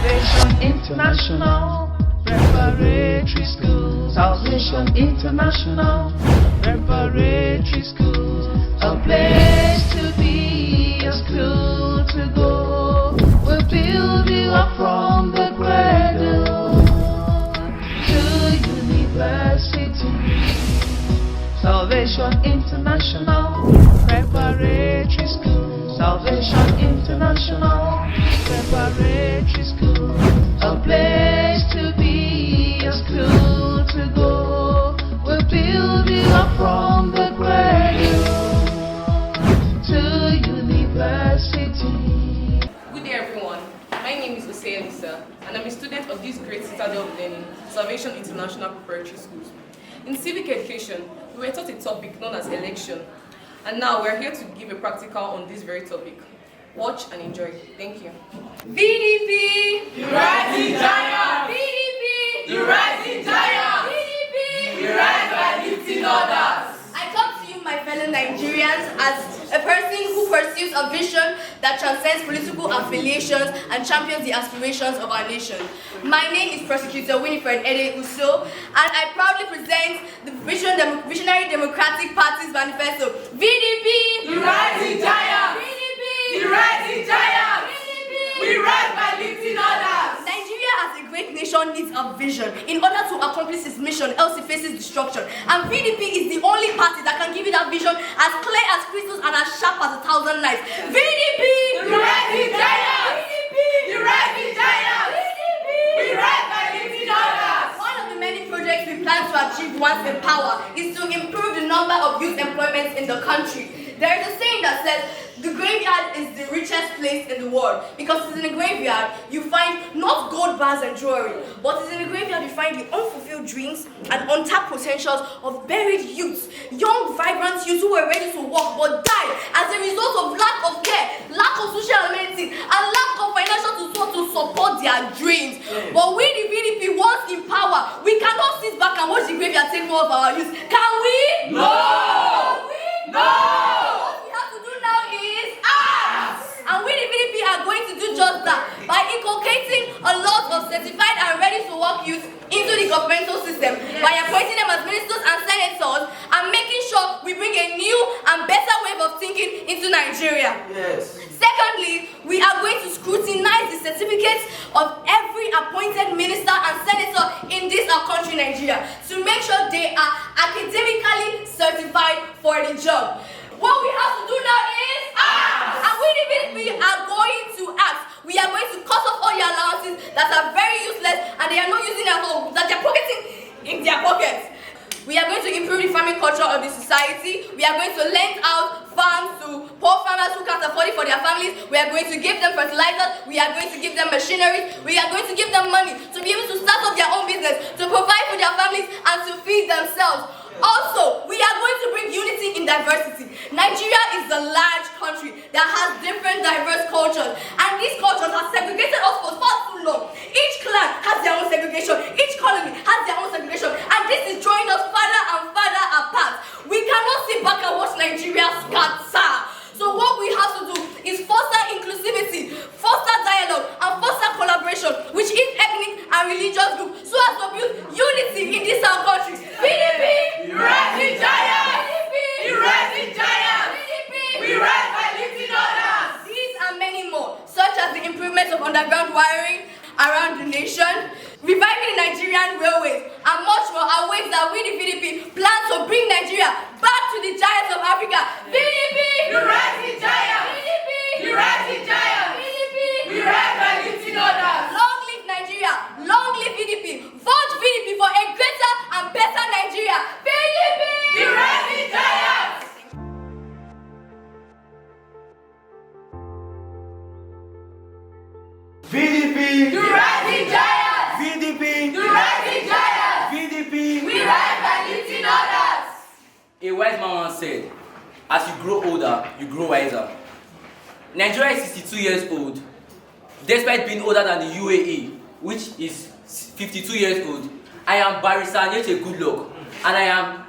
Salvation International Preparatory School. Salvation International Preparatory School. A place to be, a school to go. We'll build you up from the cradle to university. Salvation International Preparatory School. Salvation International Preparatory School. A place to be, a school to go. We'll build you up from the cradle to university. Good day, everyone. My name is Lisa, and I'm a student of this great citadel of learning, Salvation International Preparatory Schools. In civic education, we were taught a topic known as election, and now we're here to give a practical on this very topic. Watch and enjoy. Thank you. VDP! The rising giant! VDP! The rising giant! VDP! We rise by lifting others! I come to you, my fellow Nigerians, as a person who pursues a vision that transcends political affiliations and champions the aspirations of our nation. My name is Prosecutor Winifred Ede Uso, and I proudly present the Visionary Democratic Party's manifesto. VDP! The rising giant! VDP! The rising giant! VDP! We rise by lifting others! Nigeria as a great nation needs a vision in order to accomplish its mission, else it faces destruction. And VDP is the only party that can give you that vision as clear as crystals and as sharp as 1,000 knives. VDP! The rising giant! VDP! The rising giant! VDP! We rise by lifting others! One of the many projects we plan to achieve once in power is to improve the number of youth employments in the country. There is a saying that says, the graveyard is the richest place in the world, because it's in the graveyard you find not gold bars and jewelry, but it's in the graveyard you find the unfulfilled dreams and untapped potentials of buried youths, young vibrant youths who were ready to work but died as a result of lack of care, lack of social amenities, and lack of financial support to support their dreams. But we, the VDP, once in power, we cannot sit back and watch the graveyard take more of our youth. Can we? No! Can we? No! What we have to do now is ask! And we, the VDP, are going to do just that by inculcating a lot of certified and ready to work youth into the governmental system, by appointing them as ministers and senators, and making sure we bring a new and better way of thinking into Nigeria. Yes. Secondly, we are going to scrutinize the certificates of every appointed minister and senator in this our country, Nigeria, to make sure they are academically certified for the job. What we have to do now is ask! And we, the VDP, are going to ask. We are going to cut off all the allowances that are very useless and they are not using at all, that they are pocketing in their pockets. We are going to improve the farming culture of the society. We are going to lend out farms to poor farmers who can't afford it for their families. We are going to give them fertilizers. We are going to give them machinery. We are going to give them money to be able to start up their own business, to provide for their families and to feed themselves. Also, we are going to bring unity in diversity. Nigeria is a large country that has different diverse cultures, and these cultures have segregated us for far too long. Each clan has their own segregation, each colony has their own segregation, and this is drawing us further and further apart. We cannot sit back and watch Nigeria scatter. So what we have to do is foster inclusivity, foster dialogue, and foster collaboration, which is ethnic and religious groups, so as to build unity in this our country. VDP! You rising giant! VDP! You rising giant! VDP! We rise by lifting others! These and many more, such as the improvement of underground wiring around the nation, reviving the Nigerian railways, and much more are ways that we, the VDP, plan to bring Nigeria back to the giants of Africa. VDP! You rising giant! VDP! You rising giant! VDP! We rise by lifting others! Long live Nigeria! Long live VDP! Vote VDP for a greater and better Nigeria! VDP! The rising giant! VDP! The rising giant! VDP! The rising giant! VDP! We rise by lifting others! A wise man once said, as you grow older, you grow wiser. Nigeria is 62 years old, despite being older than the UAE, which is 52 years old. I am Barrister Anyeche Goodluck, and I am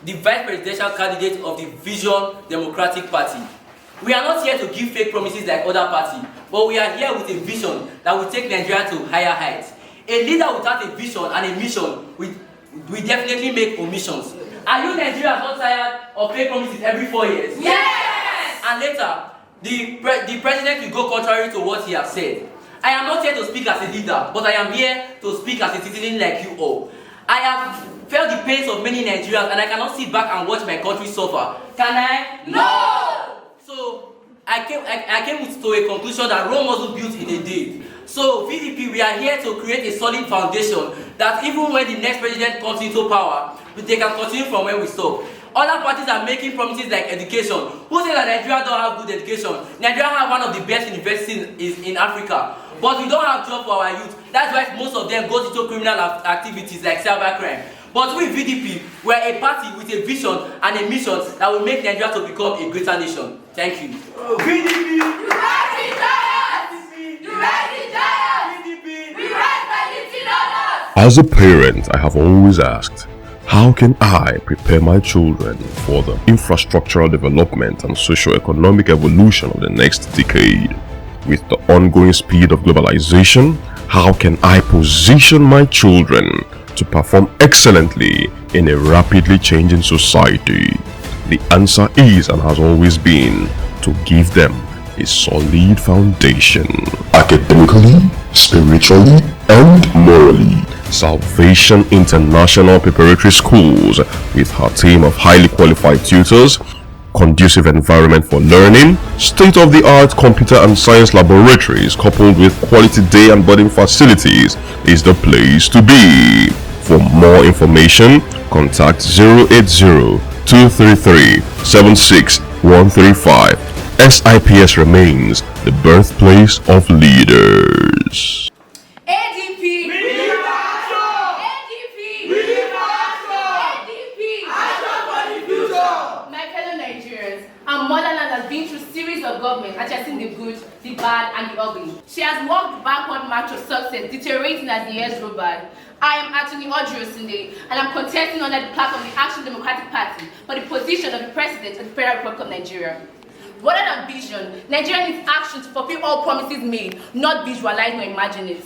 the vice presidential candidate of the Vision Democratic Party. We are not here to give fake promises like other parties, but we are here with a vision that will take Nigeria to higher heights. A leader without a vision and a mission will definitely make omissions. Are you Nigerians not tired of fake promises every 4 years? Yes! And later, the president will go contrary to what he has said. I am not here to speak as a leader, but I am here to speak as a citizen like you all. I have felt the pains of many Nigerians and I cannot sit back and watch my country suffer. Can I? No! So, I came to a conclusion that Rome wasn't built in a day. So, VDP, we are here to create a solid foundation that even when the next president comes into power, they can continue from where we stop. Other parties are making promises like education. Who says that Nigeria don't have good education? Nigeria have one of the best universities in Africa. But we don't have jobs for our youth. That's why most of them go into criminal activities like cybercrime. But with VDP, we are a party with a vision and a mission that will make Nigeria to become a greater nation. Thank you. VDP! You rise the giants! You rise the giants! VDP! We rise by lifting others! As a parent, I have always asked, how can I prepare my children for the infrastructural development and socio-economic evolution of the next decade? With the ongoing speed of globalization, how can I position my children to perform excellently in a rapidly changing society? The answer is and has always been to give them a solid foundation. Academically, spiritually, and morally. Salvation International Preparatory Schools, with her team of highly qualified tutors, conducive environment for learning, state-of-the-art computer and science laboratories coupled with quality day and boarding facilities is the place to be. For more information, contact 080-233-76135. SIPS remains the birthplace of leaders. ADP! Viva Action! ADP! Viva Action! ADP! Action for the future! My fellow Nigerians, our motherland has been through a series of governments and she has seen the good, the bad, and the ugly. She has walked the backward march of success, deteriorating as the years go by. I am Anthony Odriosunde, and I'm contesting under the platform of the Action Democratic Party for the position of the President of the Federal Republic of Nigeria. Rather than vision, Nigeria needs action to fulfill all promises made, not visualize nor imagine it.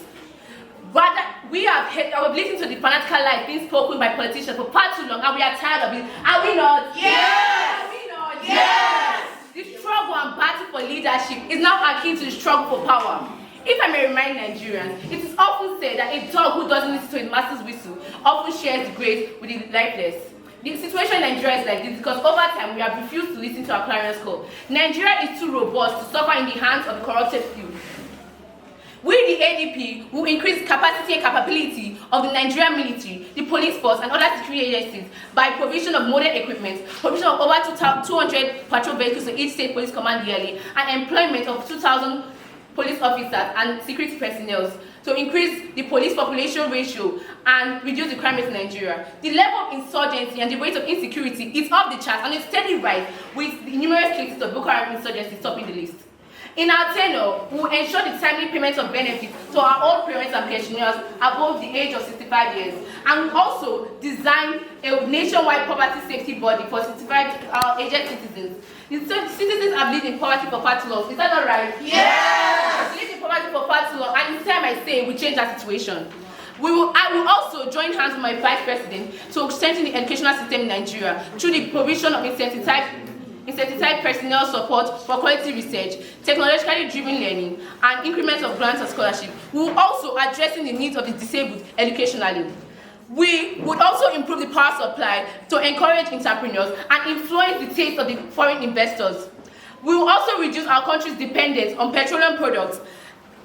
Rather, we have listened to the fanatical lies being spoken by politicians for far too long, and we are tired of it. Are we not? Yes! Are we not? Yes! The struggle and battle for leadership is now akin to the struggle for power. If I may remind Nigerians, it is often said that a dog who doesn't listen to his master's whistle often shares the grace with the lifeless. The situation in Nigeria is like this because over time we have refused to listen to our clarion call. Nigeria is too robust to suffer in the hands of the corrupted few. We, the ADP, will increase capacity and capability of the Nigerian military, the police force, and other security agencies by provision of modern equipment, provision of over 200 patrol vehicles to each state police command yearly, and employment of 2,000 police officers and security personnel to increase the police population ratio and reduce the crime rate in Nigeria. The level of insurgency and the rate of insecurity is off the charts and is steady rise, with the numerous cases of Boko Haram insurgency topping the list. In our tenure, we will ensure the timely payment of benefits to our old parents and pensioners above the age of 65 years, and we also design a nationwide poverty safety body for 65 aged citizens. The citizens have lived in poverty for far too long. Is that not right? Yes! Lived in poverty for far too long, and it's time I say we change that situation. I will also join hands with my vice president to strengthen the educational system in Nigeria through the provision of incentivized personnel support for quality research, technologically driven learning, and increments of grants and scholarship. We will also addressing the needs of the disabled educationally. We would also improve the power supply to encourage entrepreneurs and influence the taste of the foreign investors. We will also reduce our country's dependence on petroleum products.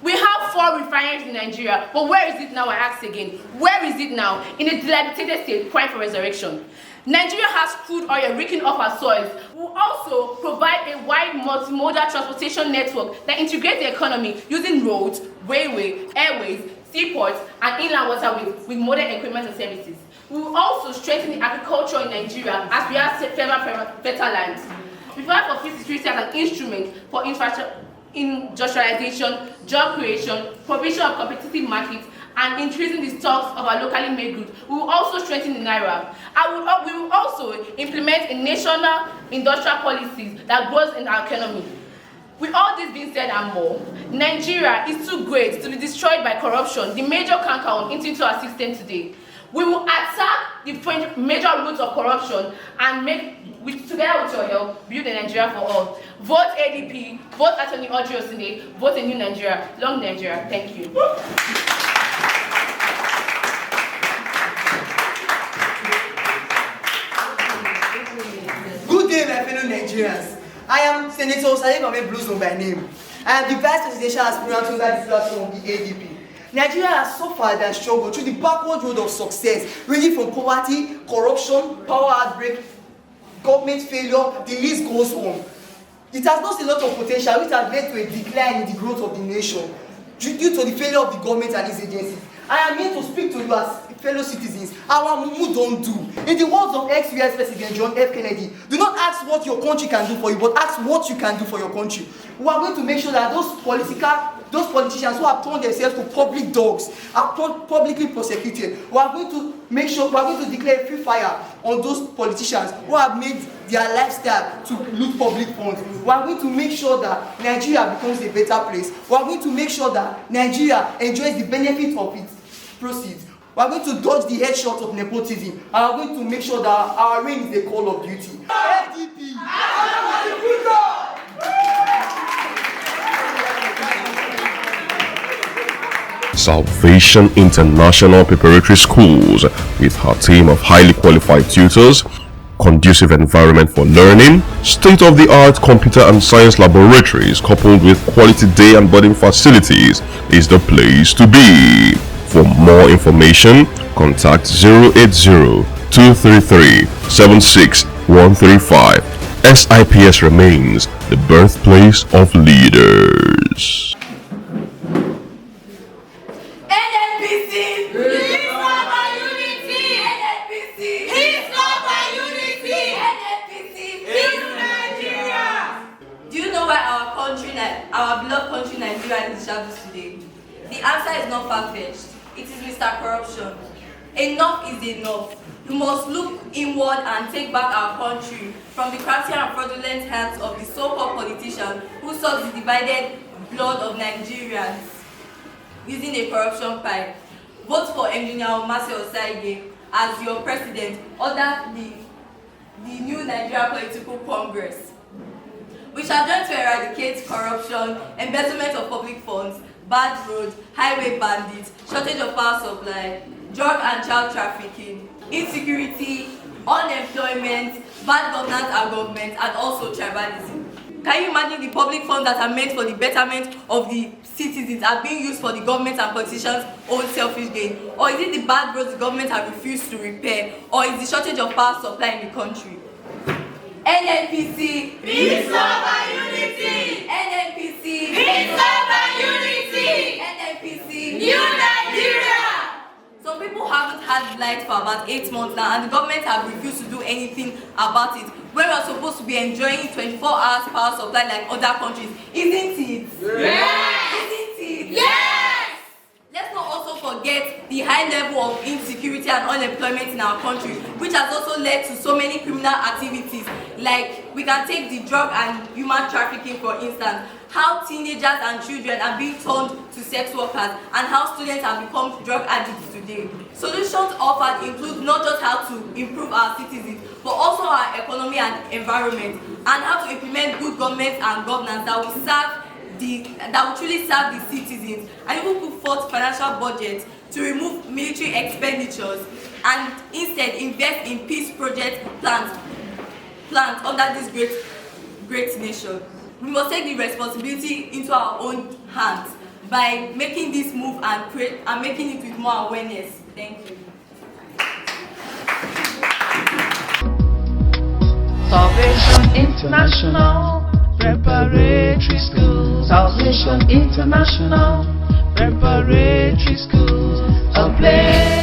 We have 4 refineries in Nigeria, but where is it now, I ask again? Where is it now? In a dilapidated state, prime for resurrection. Nigeria has crude oil reeking off our soils. We will also provide a wide multimodal transportation network that integrates the economy using roads, railway, airways, seaports, and inland waterways with modern equipment and services. We will also strengthen the agriculture in Nigeria as we have better lands. We provide for food security as an instrument for industrialization, job creation, provision of competitive markets, and increasing the stocks of our locally made goods. We will also strengthen the Naira. We will also implement a national industrial policies that grows in our economy. With all this being said and more, Nigeria is too great to be destroyed by corruption, the major canker on into our system today. We will attack the major roots of corruption and together with your help, build a Nigeria for all. Vote ADP, vote Attorney Audrey Osinde, vote a new Nigeria, long Nigeria. Thank you. Good day, my fellow Nigerians. I am Senator Saleh Blues by name. I am the vice presidential aspirant under the platform of the ADP. Nigeria has suffered and struggled through the backward road of success, ranging from poverty, corruption, power outbreak, government failure, the list goes on. It has lost a lot of potential, which has led to a decline in the growth of the nation due to the failure of the government and its agencies. I am here to speak to you as fellow citizens. Our mumu don't do. In the words of ex-US President John F. Kennedy, do not ask what your country can do for you, but ask what you can do for your country. We are going to make sure that those politicians who have turned themselves to public dogs are publicly prosecuted. We are going to declare a free fire on those politicians who have made their lifestyle to loot public funds. We are going to make sure that Nigeria becomes a better place. We are going to make sure that Nigeria enjoys the benefit of its proceeds. We are going to dodge the headshot of nepotism, and we are going to make sure that our reign is a call of duty. ADP! Salvation International Preparatory Schools, with her team of highly qualified tutors, conducive environment for learning, state-of-the-art computer and science laboratories coupled with quality day and boarding facilities, is the place to be. For more information, contact 080-233-76135. SIPS remains the birthplace of leaders. Our beloved country Nigeria is in shadows today. The answer is not far-fetched. It is Mr. Corruption. Enough is enough. We must look inward and take back our country from the crafty and fraudulent hands of the so-called politicians who suck the divided blood of Nigerians using a corruption pipe. Vote for Engineer Omase Osaige as your president under the new Nigeria Political Congress. We shall join to eradicate corruption, embezzlement of public funds, bad roads, highway bandits, shortage of power supply, drug and child trafficking, insecurity, unemployment, bad governance and government, and also tribalism. Can you imagine the public funds that are meant for the betterment of the citizens are being used for the government and politicians' own selfish gain? Or is it the bad roads the government have refused to repair? Or is the shortage of power supply in the country? NNPC, Peace, love and unity! NNPC, Peace, love and unity! NNPC, New Nigeria! Some people haven't had light for about 8 months now, and the government have refused to do anything about it. When we are supposed to be enjoying 24 hours power supply like other countries, isn't it? Yes! Isn't it? Yes! Let's not also forget the high level of insecurity and unemployment in our country, which has also led to so many criminal activities. Like, we can take the drug and human trafficking for instance, how teenagers and children are being turned to sex workers, and how students have become drug addicts today. Solutions offered include not just how to improve our citizens, but also our economy and environment, and how to implement good government and governance that will truly serve the citizens, and even put forth financial budgets to remove military expenditures and instead invest in peace project plans under this great nation. We must take the responsibility into our own hands by making this move and making it with more awareness. Thank you. Salvation International Preparatory School. Salvation International Preparatory School. A place